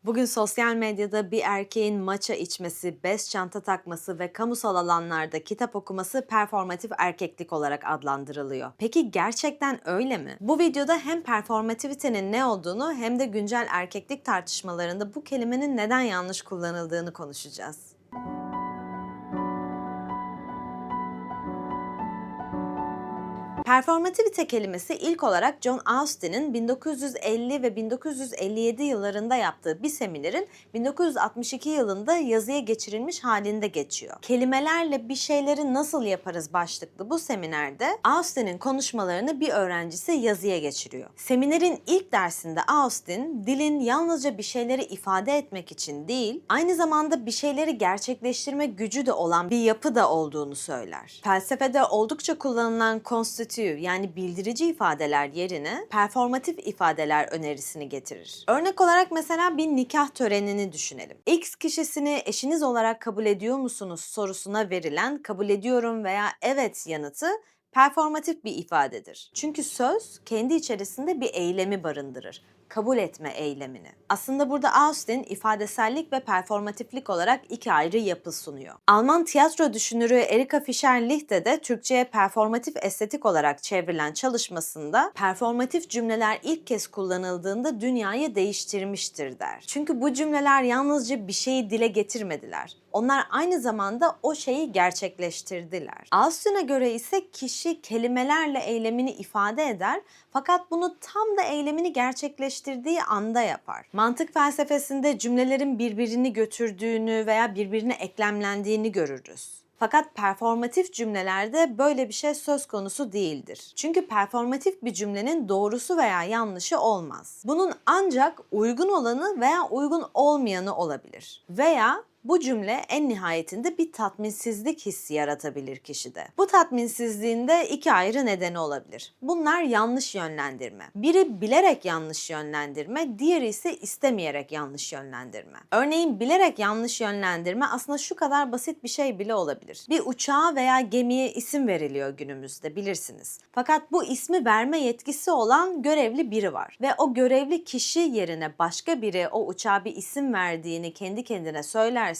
Bugün sosyal medyada bir erkeğin matcha içmesi, bez çanta takması ve kamusal alanlarda kitap okuması performatif erkeklik olarak adlandırılıyor. Peki gerçekten öyle mi? Bu videoda hem performativitenin ne olduğunu hem de güncel erkeklik tartışmalarında bu kelimenin neden yanlış kullanıldığını konuşacağız. Performativite kelimesi ilk olarak John Austin'in 1950 ve 1957 yıllarında yaptığı bir seminerin 1962 yılında yazıya geçirilmiş halinde geçiyor. Kelimelerle bir şeyleri nasıl yaparız başlıklı bu seminerde Austin'in konuşmalarını bir öğrencisi yazıya geçiriyor. Seminerin ilk dersinde Austin, dilin yalnızca bir şeyleri ifade etmek için değil, aynı zamanda bir şeyleri gerçekleştirme gücü de olan bir yapı da olduğunu söyler. Felsefede oldukça kullanılan constitutive yani bildirici ifadeler yerine performatif ifadeler önerisini getirir. Örnek olarak mesela bir nikah törenini düşünelim. X kişisini eşiniz olarak kabul ediyor musunuz sorusuna verilen kabul ediyorum veya evet yanıtı performatif bir ifadedir. Çünkü söz kendi içerisinde bir eylemi barındırır. Kabul etme eylemini. Aslında burada Austin ifadesellik ve performatiflik olarak iki ayrı yapı sunuyor. Alman tiyatro düşünürü Erika Fischer-Lichte de Türkçe'ye performatif estetik olarak çevrilen çalışmasında performatif cümleler ilk kez kullanıldığında dünyayı değiştirmiştir der. Çünkü bu cümleler yalnızca bir şeyi dile getirmediler. Onlar aynı zamanda o şeyi gerçekleştirdiler. Austin'e göre ise kişi kelimelerle eylemini ifade eder fakat bunu tam da eylemini gerçekleştirdiği anda yapar. Mantık felsefesinde cümlelerin birbirini götürdüğünü veya birbirine eklemlendiğini görürüz. Fakat performatif cümlelerde böyle bir şey söz konusu değildir. Çünkü performatif bir cümlenin doğrusu veya yanlışı olmaz. Bunun ancak uygun olanı veya uygun olmayanı olabilir. Veya bu cümle en nihayetinde bir tatminsizlik hissi yaratabilir kişide. Bu tatminsizliğin de iki ayrı nedeni olabilir. Bunlar yanlış yönlendirme. Biri bilerek yanlış yönlendirme, diğeri ise istemeyerek yanlış yönlendirme. Örneğin bilerek yanlış yönlendirme aslında şu kadar basit bir şey bile olabilir. Bir uçağa veya gemiye isim veriliyor günümüzde bilirsiniz. Fakat bu ismi verme yetkisi olan görevli biri var. Ve o görevli kişi yerine başka biri o uçağa bir isim verdiğini kendi kendine söyler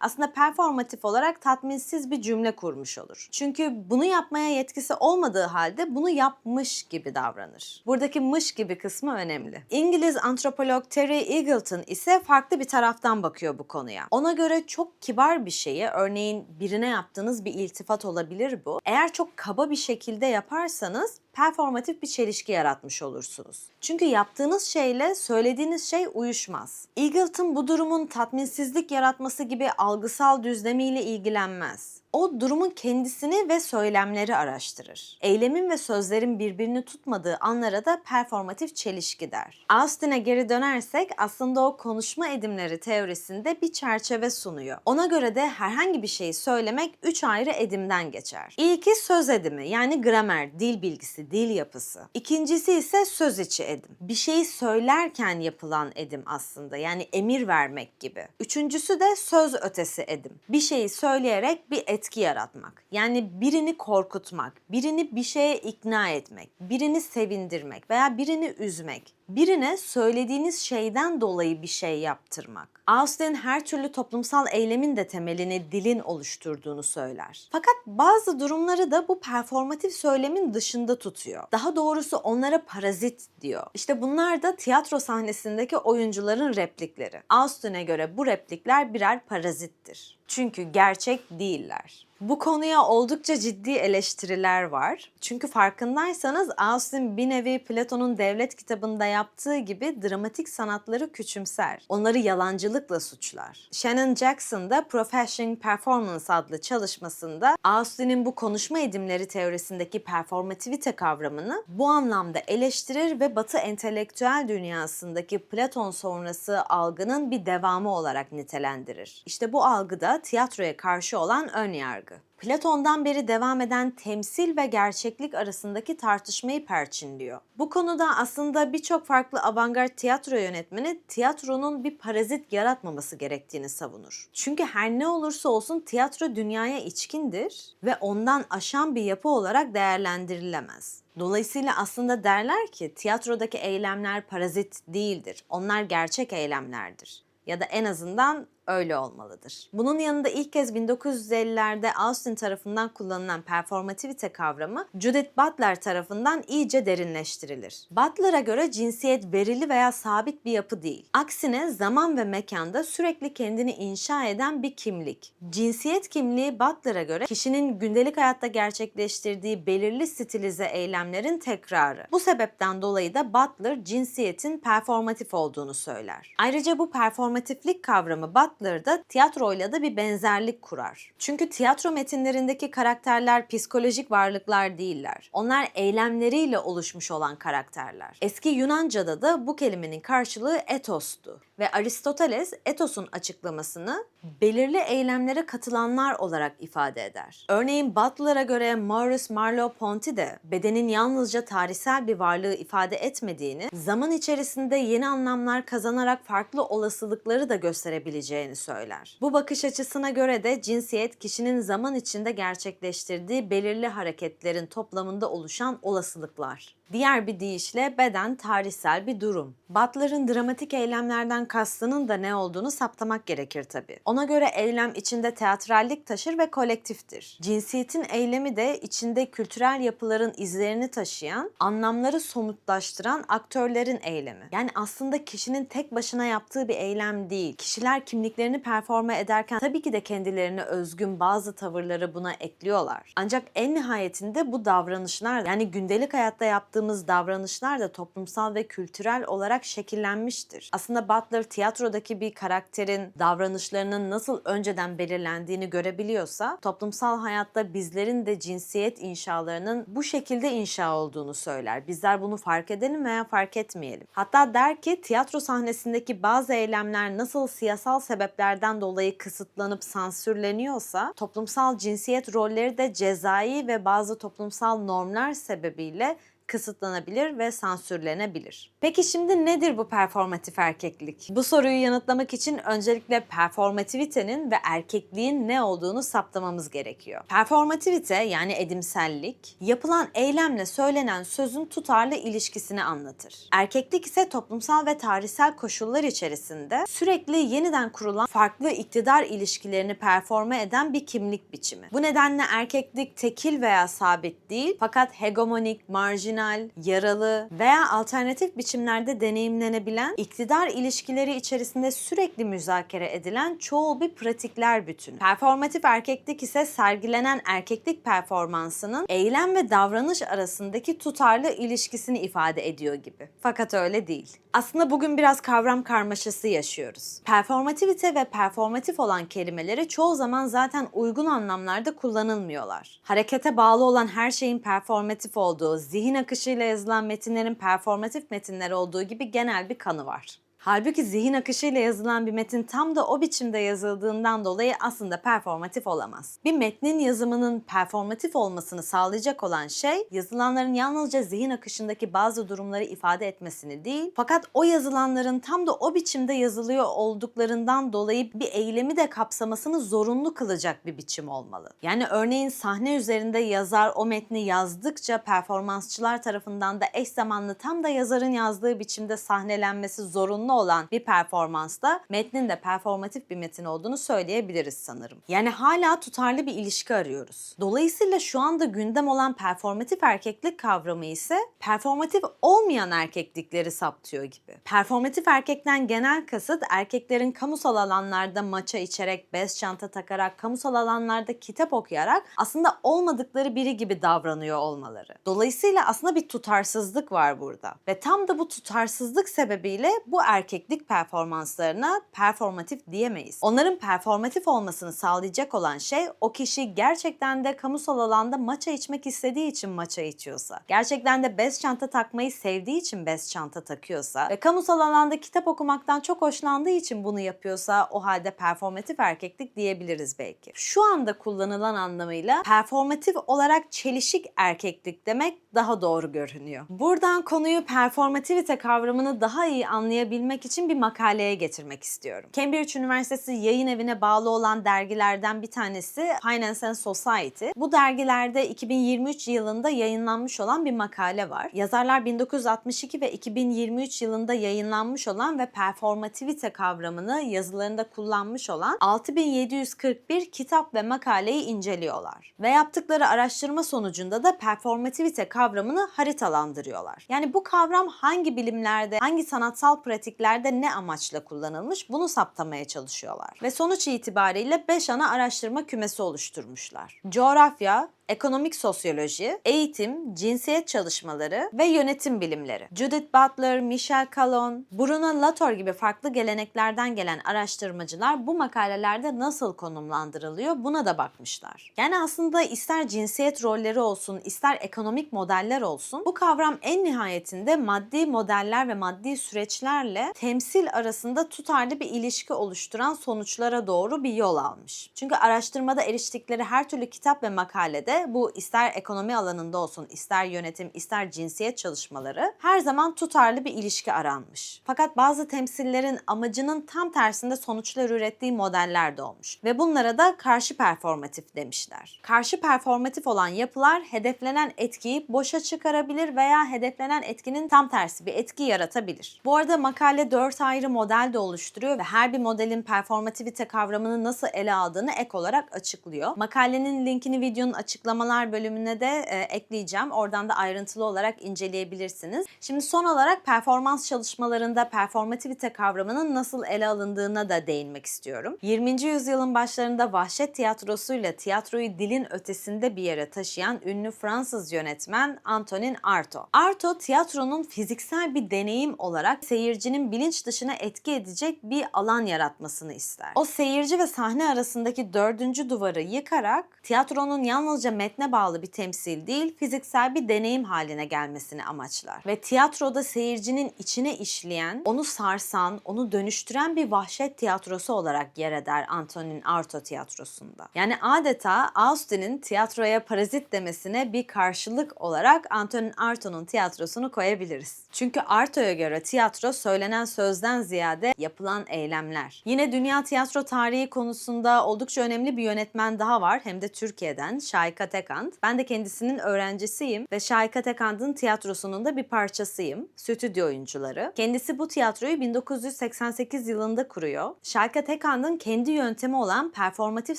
aslında performatif olarak tatminsiz bir cümle kurmuş olur. Çünkü bunu yapmaya yetkisi olmadığı halde bunu yapmış gibi davranır. Buradaki mış gibi kısmı önemli. İngiliz antropolog Terry Eagleton ise farklı bir taraftan bakıyor bu konuya. Ona göre çok kibar bir şeyi, örneğin birine yaptığınız bir iltifat olabilir bu. Eğer çok kaba bir şekilde yaparsanız performatif bir çelişki yaratmış olursunuz. Çünkü yaptığınız şeyle söylediğiniz şey uyuşmaz. Eagleton bu durumun tatminsizlik yaratması gibi algısal düzlemiyle ilgilenmez. O durumun kendisini ve söylemleri araştırır. Eylemin ve sözlerin birbirini tutmadığı anlara da performatif çelişki der. Austin'e geri dönersek aslında o konuşma edimleri teorisinde bir çerçeve sunuyor. Ona göre de herhangi bir şeyi söylemek 3 ayrı edimden geçer. İlki söz edimi yani gramer, dil bilgisi, dil yapısı. İkincisi ise söz içi edim. Bir şeyi söylerken yapılan edim aslında yani emir vermek gibi. Üçüncüsü de söz ötesi edim. Bir şeyi söyleyerek bir etki yaratmak. Yani birini korkutmak, birini bir şeye ikna etmek, birini sevindirmek veya birini üzmek. Birine söylediğiniz şeyden dolayı bir şey yaptırmak. Austin her türlü toplumsal eylemin de temelini dilin oluşturduğunu söyler. Fakat bazı durumları da bu performatif söylemin dışında tutuyor. Daha doğrusu onlara parazit diyor. İşte bunlar da tiyatro sahnesindeki oyuncuların replikleri. Austin'e göre bu replikler birer parazittir. Çünkü gerçek değiller. Bu konuya oldukça ciddi eleştiriler var. Çünkü farkındaysanız Austin bir nevi Platon'un Devlet kitabında yaptığı gibi dramatik sanatları küçümser. Onları yalancılıkla suçlar. Shannon Jackson da Profession Performance adlı çalışmasında Austin'in bu konuşma edimleri teorisindeki performativite kavramını bu anlamda eleştirir ve Batı entelektüel dünyasındaki Platon sonrası algının bir devamı olarak nitelendirir. İşte bu algı da tiyatroya karşı olan ön yargı. yargı. Platon'dan beri devam eden temsil ve gerçeklik arasındaki tartışmayı perçinliyor. Bu konuda aslında birçok farklı avantgard tiyatro yönetmeni tiyatronun bir parazit yaratmaması gerektiğini savunur. Çünkü her ne olursa olsun tiyatro dünyaya içkindir ve ondan aşan bir yapı olarak değerlendirilemez. Dolayısıyla aslında derler ki tiyatrodaki eylemler parazit değildir. Onlar gerçek eylemlerdir. Ya da en azından öyle olmalıdır. Bunun yanında ilk kez 1950'lerde Austin tarafından kullanılan performativite kavramı Judith Butler tarafından iyice derinleştirilir. Butler'a göre cinsiyet verili veya sabit bir yapı değil. Aksine zaman ve mekanda sürekli kendini inşa eden bir kimlik. Cinsiyet kimliği Butler'a göre kişinin gündelik hayatta gerçekleştirdiği belirli stilize eylemlerin tekrarı. Bu sebepten dolayı da Butler cinsiyetin performatif olduğunu söyler. Ayrıca bu performatiflik kavramı Butler'da tiyatroyla da bir benzerlik kurar. Çünkü tiyatro metinlerindeki karakterler psikolojik varlıklar değiller. Onlar eylemleriyle oluşmuş olan karakterler. Eski Yunanca'da da bu kelimenin karşılığı etostu. Ve Aristoteles etosun açıklamasını belirli eylemlere katılanlar olarak ifade eder. Örneğin Butler'a göre Maurice Merleau-Ponty de bedenin yalnızca tarihsel bir varlığı ifade etmediğini, zaman içerisinde yeni anlamlar kazanarak farklı olasılıkları da gösterebileceğini söyler. Bu bakış açısına göre de cinsiyet kişinin zaman içinde gerçekleştirdiği belirli hareketlerin toplamında oluşan olasılıklar. Diğer bir deyişle beden tarihsel bir durum. Butler'ın dramatik eylemlerden kastının da ne olduğunu saptamak gerekir tabii. Ona göre eylem içinde teatrallik taşır ve kolektiftir. Cinsiyetin eylemi de içinde kültürel yapıların izlerini taşıyan, anlamları somutlaştıran aktörlerin eylemi. Yani aslında kişinin tek başına yaptığı bir eylem değil. Kişiler kimliklerini performe ederken tabii ki de kendilerine özgün bazı tavırları buna ekliyorlar. Ancak en nihayetinde bu davranışlar, yani gündelik hayatta yaptığımız davranışlar da toplumsal ve kültürel olarak şekillenmiştir. Aslında Butler tiyatrodaki bir karakterin davranışlarının nasıl önceden belirlendiğini görebiliyorsa, toplumsal hayatta bizlerin de cinsiyet inşalarının bu şekilde inşa olduğunu söyler. Bizler bunu fark edelim veya fark etmeyelim. Hatta der ki tiyatro sahnesindeki bazı eylemler nasıl siyasal sebeplerden dolayı kısıtlanıp sansürleniyorsa, toplumsal cinsiyet rolleri de cezai ve bazı toplumsal normlar sebebiyle kısıtlanabilir ve sansürlenebilir. Peki şimdi nedir bu performatif erkeklik? Bu soruyu yanıtlamak için öncelikle performativitenin ve erkekliğin ne olduğunu saptamamız gerekiyor. Performativite yani edimsellik, yapılan eylemle söylenen sözün tutarlı ilişkisini anlatır. Erkeklik ise toplumsal ve tarihsel koşullar içerisinde sürekli yeniden kurulan farklı iktidar ilişkilerini performe eden bir kimlik biçimi. Bu nedenle erkeklik tekil veya sabit değil, fakat hegemonik, marjinal, yaralı veya alternatif biçimlerde deneyimlenebilen, iktidar ilişkileri içerisinde sürekli müzakere edilen çoğul bir pratikler bütünü. Performatif erkeklik ise sergilenen erkeklik performansının eylem ve davranış arasındaki tutarlı ilişkisini ifade ediyor gibi. Fakat öyle değil. Aslında bugün biraz kavram karmaşası yaşıyoruz. Performativite ve performatif olan kelimeleri çoğu zaman zaten uygun anlamlarda kullanılmıyorlar. Harekete bağlı olan her şeyin performatif olduğu, zihin akışıyla yazılan metinlerin performatif metinler olduğu gibi genel bir kanı var. Halbuki zihin akışıyla yazılan bir metin tam da o biçimde yazıldığından dolayı aslında performatif olamaz. Bir metnin yazımının performatif olmasını sağlayacak olan şey, yazılanların yalnızca zihin akışındaki bazı durumları ifade etmesini değil, fakat o yazılanların tam da o biçimde yazılıyor olduklarından dolayı bir eylemi de kapsamasını zorunlu kılacak bir biçim olmalı. Yani örneğin sahne üzerinde yazar o metni yazdıkça performansçılar tarafından da eş zamanlı tam da yazarın yazdığı biçimde sahnelenmesi zorunlu olan bir performansta metnin de performatif bir metin olduğunu söyleyebiliriz sanırım. Yani hala tutarlı bir ilişki arıyoruz. Dolayısıyla şu anda gündem olan performatif erkeklik kavramı ise performatif olmayan erkeklikleri saptıyor gibi. Performatif erkekten genel kasıt erkeklerin kamusal alanlarda maça içerek, bez çanta takarak, kamusal alanlarda kitap okuyarak aslında olmadıkları biri gibi davranıyor olmaları. Dolayısıyla aslında bir tutarsızlık var burada. Ve tam da bu tutarsızlık sebebiyle bu erkeklik performanslarına performatif diyemeyiz. Onların performatif olmasını sağlayacak olan şey o kişi gerçekten de kamusal alanda matcha içmek istediği için matcha içiyorsa, gerçekten de bez çanta takmayı sevdiği için bez çanta takıyorsa ve kamusal alanda kitap okumaktan çok hoşlandığı için bunu yapıyorsa o halde performatif erkeklik diyebiliriz belki. Şu anda kullanılan anlamıyla performatif olarak çelişik erkeklik demek daha doğru görünüyor. Buradan konuyu performativite kavramını daha iyi anlayabilmek için bir makaleye getirmek istiyorum. Cambridge Üniversitesi yayın evine bağlı olan dergilerden bir tanesi Finance and Society. Bu dergilerde 2023 yılında yayınlanmış olan bir makale var. Yazarlar 1962 ve 2023 yılında yayınlanmış olan ve performativite kavramını yazılarında kullanmış olan 6741 kitap ve makaleyi inceliyorlar. Ve yaptıkları araştırma sonucunda da performativite kavramını haritalandırıyorlar. Yani bu kavram hangi bilimlerde, hangi sanatsal pratiklerde ne amaçla kullanılmış bunu saptamaya çalışıyorlar. Ve sonuç itibariyle 5 ana araştırma kümesi oluşturmuşlar. Coğrafya, ekonomik sosyoloji, eğitim, cinsiyet çalışmaları ve yönetim bilimleri. Judith Butler, Michel Calon, Bruno Latour gibi farklı geleneklerden gelen araştırmacılar bu makalelerde nasıl konumlandırılıyor buna da bakmışlar. Yani aslında ister cinsiyet rolleri olsun, ister ekonomik modeller olsun, bu kavram en nihayetinde maddi modeller ve maddi süreçlerle temsil arasında tutarlı bir ilişki oluşturan sonuçlara doğru bir yol almış. Çünkü araştırmada eriştikleri her türlü kitap ve makalede bu ister ekonomi alanında olsun, ister yönetim, ister cinsiyet çalışmaları her zaman tutarlı bir ilişki aranmış. Fakat bazı temsillerin amacının tam tersinde sonuçlar ürettiği modeller de olmuş. Ve bunlara da karşı performatif demişler. Karşı performatif olan yapılar hedeflenen etkiyi boşa çıkarabilir veya hedeflenen etkinin tam tersi bir etki yaratabilir. Bu arada makale 4 ayrı model de oluşturuyor ve her bir modelin performativite kavramını nasıl ele aldığını ek olarak açıklıyor. Makalenin linkini videonun açıklamalar bölümüne de ekleyeceğim. Oradan da ayrıntılı olarak inceleyebilirsiniz. Şimdi son olarak performans çalışmalarında performativite kavramının nasıl ele alındığına da değinmek istiyorum. 20. yüzyılın başlarında vahşet tiyatrosuyla tiyatroyu dilin ötesinde bir yere taşıyan ünlü Fransız yönetmen Antonin Artaud. Artaud tiyatronun fiziksel bir deneyim olarak seyircinin bilinç dışına etki edecek bir alan yaratmasını ister. O seyirci ve sahne arasındaki 4. duvarı yıkarak tiyatronun yalnızca metne bağlı bir temsil değil, fiziksel bir deneyim haline gelmesini amaçlar. Ve tiyatroda seyircinin içine işleyen, onu sarsan, onu dönüştüren bir vahşet tiyatrosu olarak yer eder Antonin Artaud tiyatrosunda. Yani adeta Austin'in tiyatroya parazit demesine bir karşılık olarak Antonin Artaud'un tiyatrosunu koyabiliriz. Çünkü Artaud'a göre tiyatro söylenen sözden ziyade yapılan eylemler. Yine dünya tiyatro tarihi konusunda oldukça önemli bir yönetmen daha var, hem de Türkiye'den, Şahika Tekant. Ben de kendisinin öğrencisiyim ve Şahika Tekant'ın tiyatrosunun da bir parçasıyım. Stüdyo oyuncuları. Kendisi bu tiyatroyu 1988 yılında kuruyor. Şahika Tekant'ın kendi yöntemi olan performatif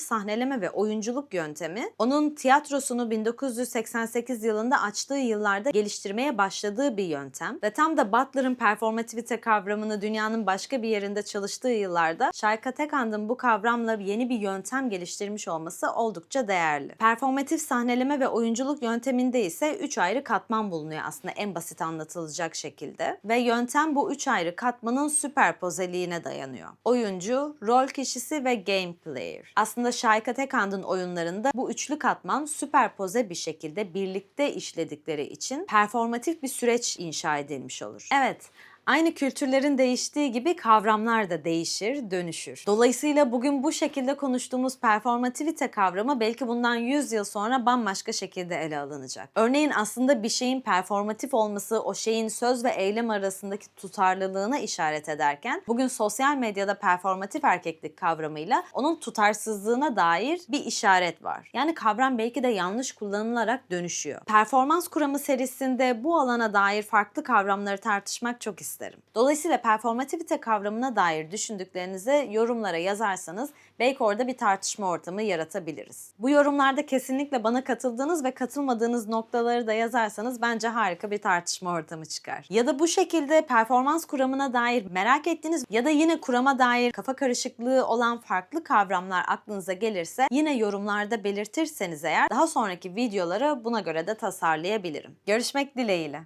sahneleme ve oyunculuk yöntemi, onun tiyatrosunu 1988 yılında açtığı yıllarda geliştirmeye başladığı bir yöntem ve tam da Butler'ın performativite kavramını dünyanın başka bir yerinde çalıştığı yıllarda Şahika Tekant'ın bu kavramla yeni bir yöntem geliştirmiş olması oldukça değerli. Performatif sahneleme ve oyunculuk yönteminde ise 3 ayrı katman bulunuyor aslında en basit anlatılacak şekilde ve yöntem bu 3 ayrı katmanın süperpozeliğine dayanıyor. Oyuncu, rol kişisi ve game player. Aslında Şahika Tekant'ın oyunlarında bu üçlü katman süperpoze bir şekilde birlikte işledikleri için performatif bir süreç inşa edilmiş olur. Evet, aynı kültürlerin değiştiği gibi kavramlar da değişir, dönüşür. Dolayısıyla bugün bu şekilde konuştuğumuz performativite kavramı belki bundan 100 yıl sonra bambaşka şekilde ele alınacak. Örneğin aslında bir şeyin performatif olması o şeyin söz ve eylem arasındaki tutarlılığına işaret ederken bugün sosyal medyada performatif erkeklik kavramıyla onun tutarsızlığına dair bir işaret var. Yani kavram belki de yanlış kullanılarak dönüşüyor. Performans kuramı serisinde bu alana dair farklı kavramları tartışmak çok isterim. Dolayısıyla performativite kavramına dair düşündüklerinizi yorumlara yazarsanız belki orada bir tartışma ortamı yaratabiliriz. Bu yorumlarda kesinlikle bana katıldığınız ve katılmadığınız noktaları da yazarsanız bence harika bir tartışma ortamı çıkar. Ya da bu şekilde performans kuramına dair merak ettiğiniz ya da yine kurama dair kafa karışıklığı olan farklı kavramlar aklınıza gelirse yine yorumlarda belirtirseniz eğer daha sonraki videoları buna göre de tasarlayabilirim. Görüşmek dileğiyle.